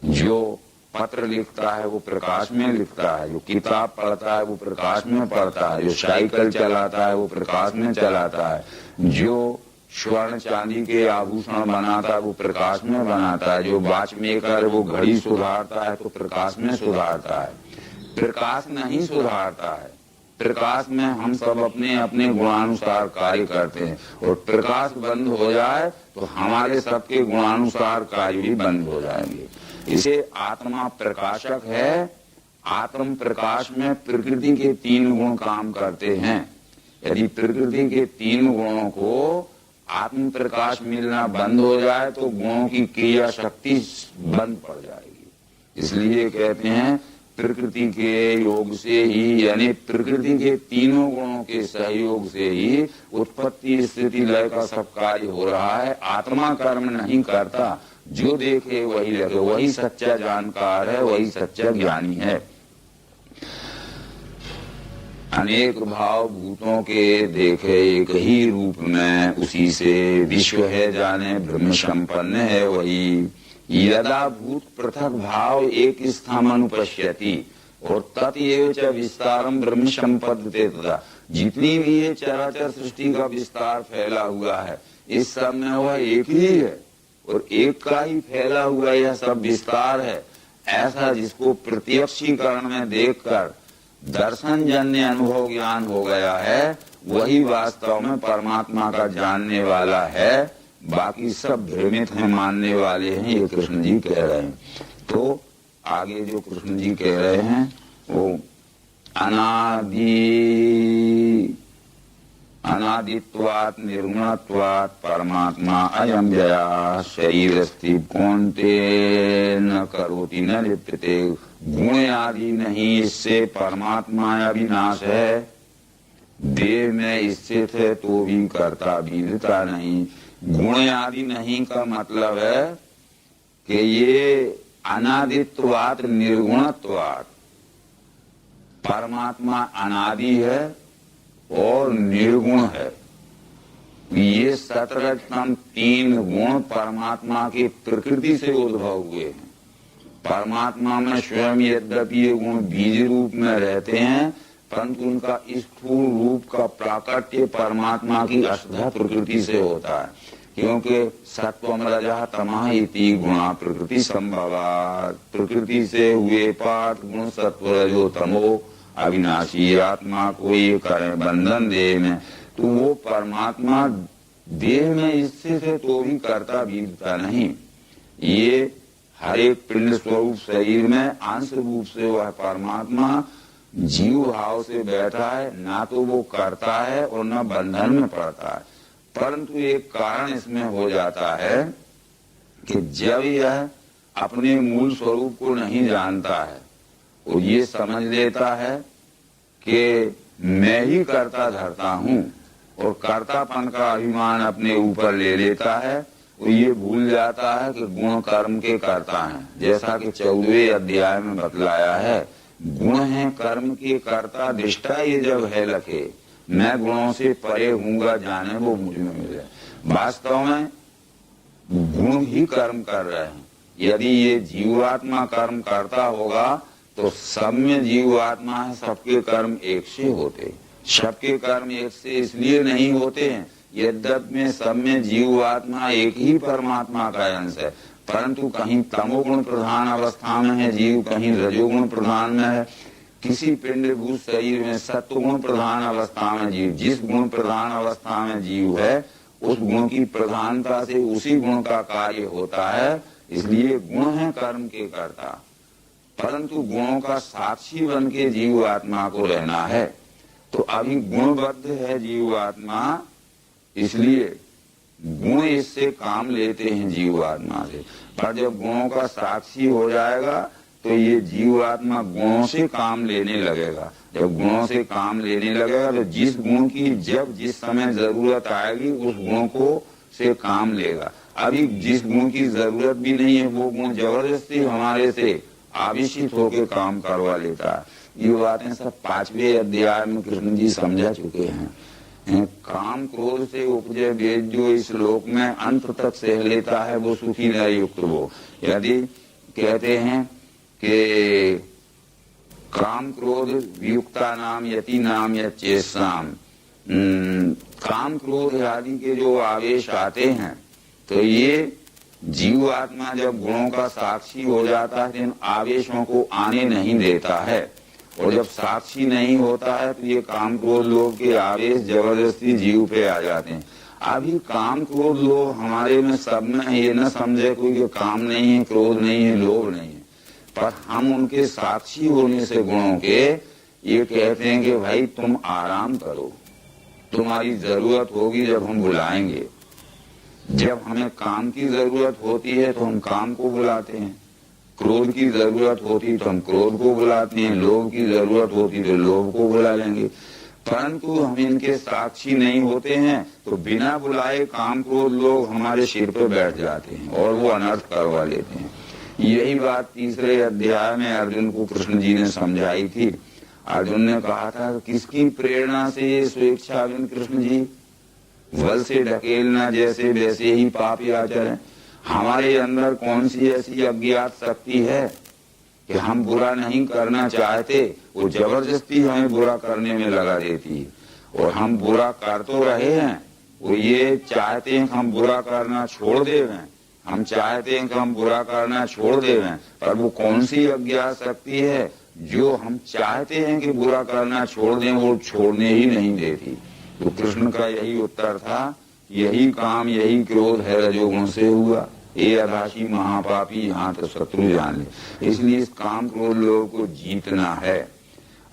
जो पत्र लिखता है वो प्रकाश में लिखता है, जो किताब पढ़ता है वो प्रकाश में पढ़ता है, जो साइकिल चलाता है वो प्रकाश में चलाता है, जो स्वर्ण चांदी के आभूषण बनाता है वो प्रकाश में बनाता है, जो वॉच मेकर वो घड़ी सुधारता है तो प्रकाश में सुधारता है। प्रकाश नहीं सुधारता है, प्रकाश में हम सब अपने अपने गुणानुसार कार्य करते हैं, और प्रकाश बंद हो जाए तो हमारे सबके गुणानुसार कार्य भी बंद हो जाएंगे। इसे आत्मा प्रकाशक है। आत्म प्रकाश में प्रकृति के 3 गुण काम करते हैं। यदि प्रकृति के 3 गुणों को आत्म प्रकाश मिलना बंद हो जाए तो गुणों की क्रिया शक्ति बंद पड़ जाएगी। इसलिए कहते हैं प्रकृति के योग से ही, यानी प्रकृति के 3 गुणों के सहयोग से ही उत्पत्ति स्थिति लय का सब कार्य हो रहा है। आत्मा कर्म नहीं करता, जो देखे वही लगे, वही सच्चा जानकार है, वही सच्चा ज्ञानी है। अनेक भाव भूतों के देखे एक ही रूप में, उसी से विश्व है जाने ब्रह्म संपन्न है वही। यदा भूत पृथक भाव एक स्थान अनुपश्यति और तत्एव च विस्तारम ब्रह्म संपद्यते। तथा जितनी भी ये चराचर सृष्टि का विस्तार फैला हुआ है, इस सब में वह एक ही है और एक का ही फैला हुआ यह सब विस्तार है। ऐसा जिसको प्रत्यक्षीकरण में देखकर दर्शन जन्य अनुभव ज्ञान हो गया है, वही वास्तव में परमात्मा का जानने वाला है। बाकी सब भ्रमित हैं, मानने वाले हैं, ये कृष्ण जी कह रहे हैं। तो आगे जो कृष्ण जी कह रहे हैं वो अनादित्वात् निर्गुणत्वात् परमात्मा अयम जया शरीरस्थि कौन्ते न करोति न लिप्यते। गुण आदि नहीं, इससे परमात्मा अविनाश है। देह में स्थित है तो भी करता बीरता नहीं। गुण आदि नहीं का मतलब है कि ये अनादित्वात् निर्गुणत्वात्, परमात्मा अनादि है और निर्गुण है। ये सतरजतम 3 गुण परमात्मा की प्रकृति से उद्भव हुए हैं। परमात्मा में स्वयं यद्यपि ये गुण बीज रूप में रहते हैं, परंतु उनका स्थूल रूप का प्राकट्य परमात्मा की अष्टधा प्रकृति से होता है। क्योंकि सत्वम रजः तमः इति गुणा प्रकृति संभवा, प्रकृति से हुए पाठ गुण सत्व रजो तमो, अविनाशी आत्मा को ये करे बंधन देह में, तो वो परमात्मा देह में स्थित है तो भी करता बीतता नहीं। ये हर एक पिंड स्वरूप शरीर में अंश रूप से वह परमात्मा जीव भाव से बैठा है, ना तो वो करता है और न बंधन में पड़ता है। परंतु एक कारण इसमें हो जाता है कि जब यह अपने मूल स्वरूप को नहीं जानता है, वो ये समझ लेता है कि मैं ही करता धरता हूँ और कर्तापन का अभिमान अपने ऊपर ले लेता है, वो ये भूल जाता है कि गुण कर्म के कर्ता हैं। जैसा कि 14वें अध्याय में बतलाया है, गुण है कर्म के कर्ता, दृष्टा ये जब है लखे, मैं गुणों से परे हूँगा जाने वो मुझ में मिले। वास्तव में गुण ही कर्म कर रहे हैं। यदि ये जीवात्मा कर्म करता होगा तो सब में जीवात्मा है, सबके कर्म एक से होते। सबके कर्म एक से इसलिए नहीं होते हैं, यद्यपि में सब में जीवात्मा एक ही परमात्मा का अंश है, परंतु कहीं तमोगुण प्रधान अवस्था में है जीव, कहीं रजोगुण प्रधान में है। किसी पिंडभूत शरीर में सत्वगुण प्रधान अवस्था में जीव, जिस गुण प्रधान अवस्था में जीव है उस गुण की प्रधानता से उसी गुण का कार्य होता है। इसलिए गुण है कर्म के कर्ता, परंतु गुणों का साक्षी बन के जीव आत्मा को रहना है। तो अभी गुणबद्ध है जीव आत्मा, इसलिए गुण इससे काम लेते हैं जीव आत्मा से। पर जब गुणों का साक्षी हो जाएगा तो ये जीव आत्मा गुणों से काम लेने लगेगा। जब गुणों से काम लेने लगेगा तो जिस गुण की जब जिस समय जरूरत आएगी उस गुण को से काम लेगा। अभी जिस गुण की जरूरत भी नहीं है वो गुण जबरदस्ती हमारे से आवेशित होकर काम करवा लेता है। ये बातें सब 5वें अध्याय में कृष्ण जी समझा चुके हैं। काम क्रोध से उपजे वेद जो इस लोक में अंत तक सह लेता है वो सुखी न युक्त वो। यदि कहते हैं कि काम क्रोध वियुक्ता नाम यति नाम या चेष्टाम, काम क्रोध आदि के जो आवेश आते हैं तो ये जीव आत्मा जब गुणों का साक्षी हो जाता है तो इन आवेशों को आने नहीं देता है, और जब साक्षी नहीं होता है तो ये काम क्रोध लोभ के आवेश जबरदस्ती जीव पे आ जाते हैं। अभी काम क्रोध लोभ हमारे में सब में, ये न समझे कोई कि काम नहीं है, क्रोध नहीं है, लोभ नहीं है, पर हम उनके साक्षी होने से गुणों के ये कहते हैं कि भाई तुम आराम करो, तुम्हारी जरूरत होगी जब हम बुलाएंगे। जब हमें काम की जरूरत होती है तो हम काम को बुलाते हैं, क्रोध की जरूरत होती तो हम क्रोध को बुलाते हैं, लोभ की जरूरत होती तो लोभ को बुला लेंगे। परंतु हम इनके साक्षी नहीं होते हैं तो बिना बुलाए काम क्रोध लोग हमारे सिर पे बैठ जाते हैं और वो अनर्थ करवा लेते हैं। यही बात 3रे अध्याय में अर्जुन को कृष्ण जी ने समझाई थी। अर्जुन ने कहा था किसकी प्रेरणा से ये स्वेच्छाविन कृष्ण जी बल से ढकेलना जैसे वैसे ही पाप आचरण। हमारे अंदर कौन सी ऐसी अज्ञात शक्ति है कि हम बुरा नहीं करना चाहते, वो जबरदस्ती हमें बुरा करने में लगा देती है, और हम बुरा कर तो रहे हैं, वो ये चाहते हैं कि हम बुरा करना छोड़ देवें, हम चाहते हैं कि हम बुरा करना छोड़ देवें, पर वो कौन सी अज्ञात शक्ति है जो हम चाहते हैं कि बुरा करना छोड़ दें वो छोड़ने ही नहीं देती। तो कृष्ण का यही उत्तर था, यही काम यही क्रोध है रजोगुण से हुआ, ये अभाषी महापापी यहाँ तो शत्रु जान ले। इसलिए इस काम क्रोध लोगों को जीतना है।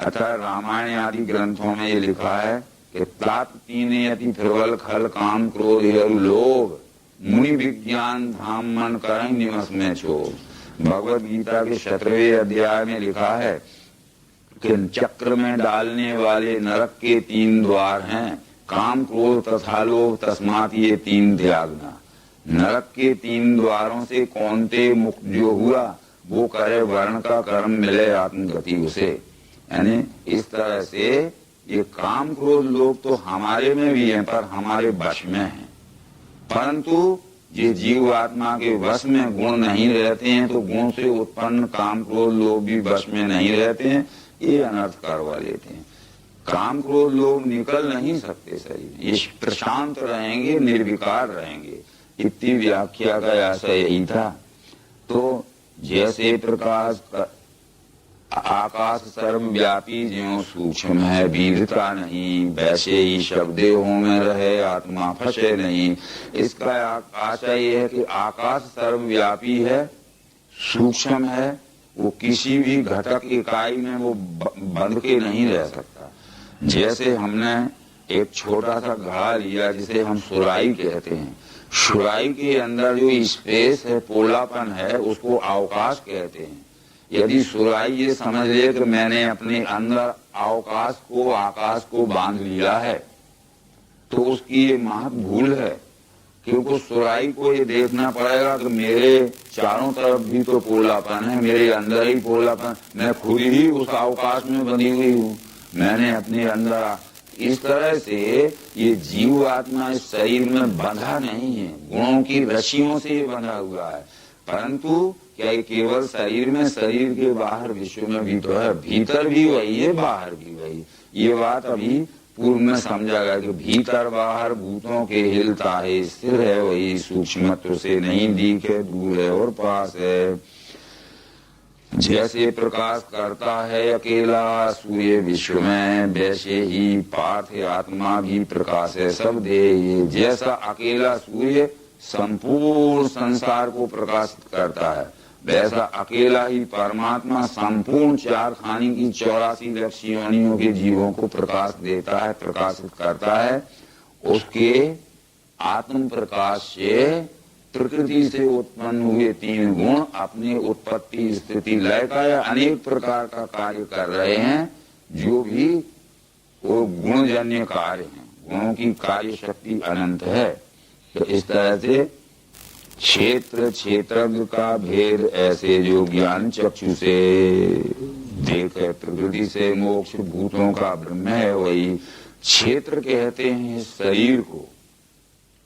अतः रामायण आदि ग्रंथों में ये लिखा है कि तात तीने अति प्रबल खल काम क्रोध लोभ मुनि विज्ञान धाम मन कर निवस में छो। भगवद गीता के 17वें अध्याय में लिखा है कि चक्र में डालने वाले नरक के 3 द्वार हैं, काम क्रोध तथा लोभ, तस्मात ये 3 त्यागना। नरक के 3 द्वारों से कौनते मुक्त जो हुआ वो करे वर्ण का कर्म मिले आत्मगति उसे। यानी इस तरह से ये काम क्रोध लोभ तो हमारे में भी है पर हमारे वश में है, परंतु ये जीव आत्मा के वश में गुण नहीं रहते हैं तो गुण से उत्पन्न काम क्रोध लोभ भी वश में नहीं रहते हैं, ये अनर्थ करवा लेते हैं। काम क्रोध लोभ निकल नहीं सकते शरीर, ये प्रशांत रहेंगे, निर्विकार रहेंगे। इतनी व्याख्या का आशय यही था। तो जैसे प्रकाश आकाश सर्वव्यापी ज्यों सूक्ष्म है बीरता नहीं, वैसे ही शब्देहों में रहे आत्मा फंसे नहीं। इसका आशय ये है कि आकाश सर्वव्यापी है, सूक्ष्म है, वो किसी भी घटक इकाई में वो बंध के नहीं रह सकता। जैसे हमने एक छोटा सा घड़ा लिया जिसे हम सुराही कहते हैं, सुराही के अंदर जो स्पेस है, पोलापन है, उसको अवकाश कहते हैं। यदि सुराही ये समझ ले कि मैंने अपने अंदर अवकाश को, आकाश को बांध लिया है, तो उसकी ये महत भूल है, क्योंकि सुराही को ये देखना पड़ेगा कि मेरे चारों तरफ भी तो पोलापन है, मेरे अंदर ही पोलापन, मैं खुद ही उस अवकाश में बंधी हुई हूँ, मैंने अपने अंदर। इस तरह से ये जीव आत्मा इस शरीर में बंधा नहीं है, गुणों की रस्सियों से ये बंधा हुआ है, परंतु क्या ये केवल शरीर में, शरीर के बाहर विश्व में भी तो है, भीतर भी वही है, बाहर भी वही। ये बात अभी पूर्व में समझा गया कि भीतर बाहर भूतों के हिलता है, स्थिर है वही, सूक्ष्मत्व से नहीं दिखे, दूर है और पास है। जैसे प्रकाश करता है अकेला सूर्य विश्व में, वैसे ही पार्थ आत्मा भी प्रकाश है सब दे। जैसा अकेला सूर्य संपूर्ण संसार को प्रकाशित करता है, वैसा अकेला ही परमात्मा संपूर्ण चार खानी की 84 लक्ष योनियों के जीवों को प्रकाश देता है, प्रकाशित करता है। उसके आत्म प्रकाश से प्रकृति से उत्पन्न हुए 3 गुण अपने उत्पत्ति स्थिति लय का या अनेक प्रकार का कार्य कर रहे हैं, जो भी वो गुणजन्य कार्य हैं, गुणों की कार्य शक्ति अनंत है। तो इस तरह से क्षेत्र क्षेत्रज्ञ का भेद ऐसे जो ज्ञान चक्षु से देखे, प्रकृति से मोक्ष भूतों का ब्रह्म है वही। क्षेत्र कहते हैं शरीर को,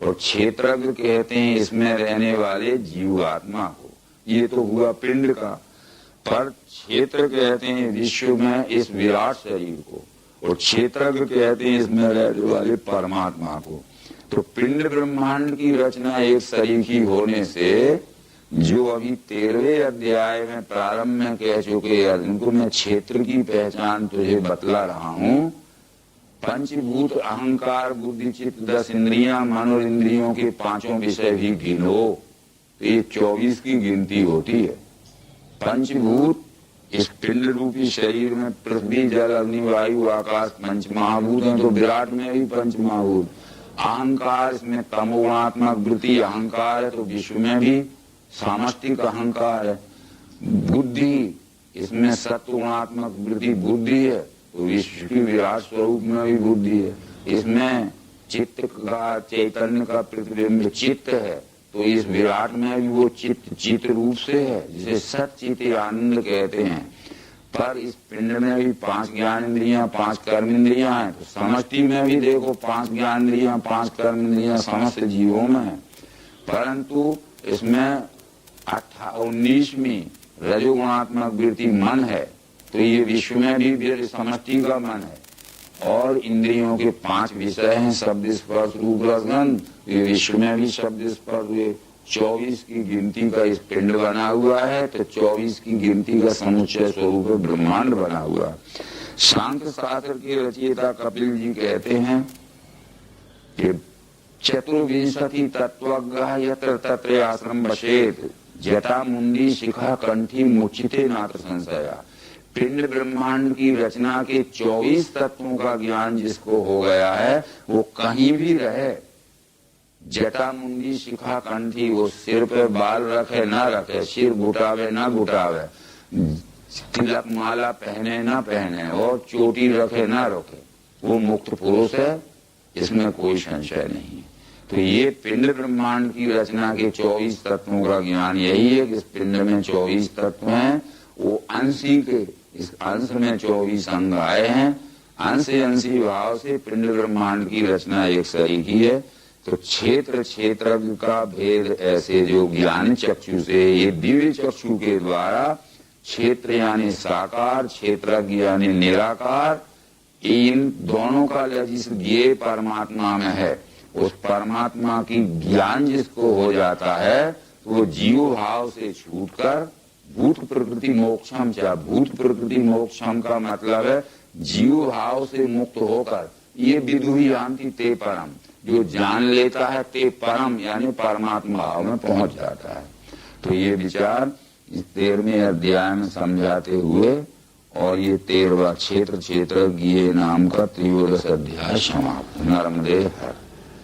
और क्षेत्रज्ञ कहते हैं इसमें रहने वाले जीव आत्मा को। ये तो हुआ पिंड का, पर क्षेत्र कहते हैं विश्व में इस विराट शरीर को, और क्षेत्रज्ञ कहते हैं इसमें रहने वाले परमात्मा को। तो पिंड ब्रह्मांड की रचना एक शरीर की होने से, जो अभी 13वें अध्याय में प्रारंभ में कह चुके अर्जुन को, मैं क्षेत्र की पहचान तुझे बतला रहा हूँ। पंचभूत अहंकार बुद्धि चित्त 10 इंद्रियां, मन और इंद्रियों के 5 विषय भी गिनो, तो ये 24 की गिनती होती है। पंचभूत इस पिंड रूपी शरीर में पृथ्वी जल अग्नि वायु आकाश पंच महाभूत हैं, तो विराट में भी पंच महाभूत। अहंकार इसमें तमोगुणात्मक वृत्ति अहंकार है, तो विश्व में भी सामष्टिक अहंकार है। बुद्धि इसमें सत्वगुणात्मक वृत्ति बुद्धि है, तो विश्व की विराट स्वरूप में भी बुद्धि है। इसमें चित्त का, चैतन्य का प्रतिबिंब चित्त है, तो इस विराट में भी वो चित्त रूप से है, जिसे सच्चित आनंद कहते हैं। पर इस पिंड में भी 5 ज्ञान इंद्रियां 5 कर्म इंद्रियां हैं, तो समष्टि में भी देखो 5 ज्ञान इंद्रियां 5 कर्म इंद्रियां समस्त जीवों में है, परंतु इसमें 19वीं रजोगुणात्मक वृत्ति मन है, तो ये विश्व में भी समष्टि का मन है। और इंद्रियों के 5 विषय हैं, शब्द स्पर्श रूप रस गंध, ये विश्व में भी शब्द स्पर्श हुए। 24 की गिनती का इस पिंड बना हुआ है, तो 24 की गिनती का समुच्चय स्वरूप ब्रह्मांड बना हुआ है। सांख्य शास्त्र के रचयिता कपिल जी कहते हैं कि 24 तत्वज्ञः यत्र तत्र आश्रम बसेत, जटा मुंडी शिखा कंठी मुचिते नात्र संशया। पिंड ब्रह्मांड की रचना के 24 तत्वों का ज्ञान जिसको हो गया है, वो कहीं भी रहे, जटा मुंडी शिखा कंठी, वो सिर पे बाल रखे ना रखे, सिर घुटावे ना घुटावे, तिलक माला पहने ना पहने, और चोटी रखे ना रखे, वो मुक्त पुरुष है, इसमें कोई संशय नहीं। तो ये पिंड ब्रह्मांड की रचना के 24 तत्वों का ज्ञान यही है कि इस पिंड में 24 तत्व हैं, वो अंशी के, इस अंश में 24 अंग आए हैं, अंशी भाव से पिंड ब्रह्मांड की रचना एक शरीर की है। तो क्षेत्र क्षेत्रज्ञ का भेद ऐसे जो ज्ञान चक्षु से, ये दिव्य चक्षु के द्वारा क्षेत्र यानी साकार, क्षेत्रज्ञ यानी निराकार, इन दोनों का जिस ये परमात्मा में है, उस परमात्मा की ज्ञान जिसको हो जाता है, तो वो जीव भाव से छूटकर भूत प्रकृति मोक्षम च। भूत प्रकृति मोक्षम का मतलब है जीव भाव से मुक्त होकर ये विदुही यान्ति ते परम, जो जान लेता है ते परम यानी परमात्मा भाव में पहुंच जाता है। तो ये विचार इस 13वें अध्याय में समझाते हुए और ये 13वां क्षेत्र गीये नाम का 13 अध्याय समाप्त। नर्मदे हर।